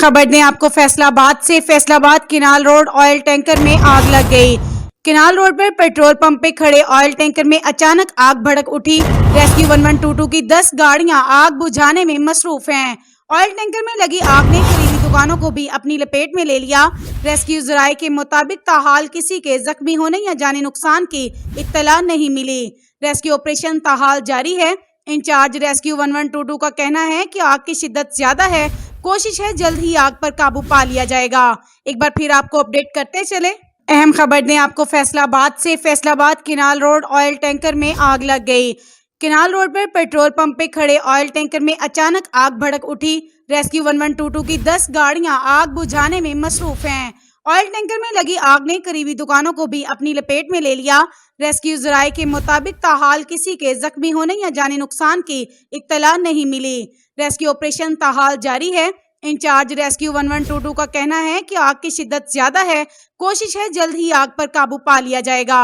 खबर दें आपको फैसलाबाद से। Faisalabad canal road oil tanker में आग लग गई। किनाल रोड पर पेट्रोल पंप पे खड़े ऑयल टैंकर में अचानक आग भड़क उठी। रेस्क्यू 1122 की 10 गाड़ियां आग बुझाने में मसरूफ हैं। ऑयल टैंकर में लगी आग ने करीबी दुकानों को भी अपनी लपेट में ले लिया। रेस्क्यू जराये के मुताबिक ताहाल किसी के जख्मी होने या जानी नुकसान की इत्तला नहीं मिली। रेस्क्यू ऑपरेशन ताहाल जारी है। इंचार्ज रेस्क्यू 1122 का कहना है कि आग की शिद्दत ज्यादा है, कोशिश है जल्द ही आग पर काबू पा लिया जाएगा। एक बार फिर आपको अपडेट करते चले। अहम खबर दें आपको फैसलाबाद से। Faisalabad canal road oil tanker में आग लग गई। किनाल रोड पर पेट्रोल पंप पे खड़े ऑयल टैंकर में अचानक आग भड़क उठी। रेस्क्यू 1122 की 10 गाड़ियां आग बुझाने में मसरूफ हैं। ऑयल टैंकर में लगी आग ने करीबी दुकानों को भी अपनी लपेट में ले लिया। रेस्क्यू जराये के मुताबिक ताहाल किसी के जख्मी होने या जानी नुकसान की इत्तला नहीं मिली। रेस्क्यू ऑपरेशन ताहाल जारी है। इंचार्ज रेस्क्यू 1122 का कहना है कि आग की शिद्दत ज्यादा है, कोशिश है जल्द ही आग पर काबू पा लिया जाएगा।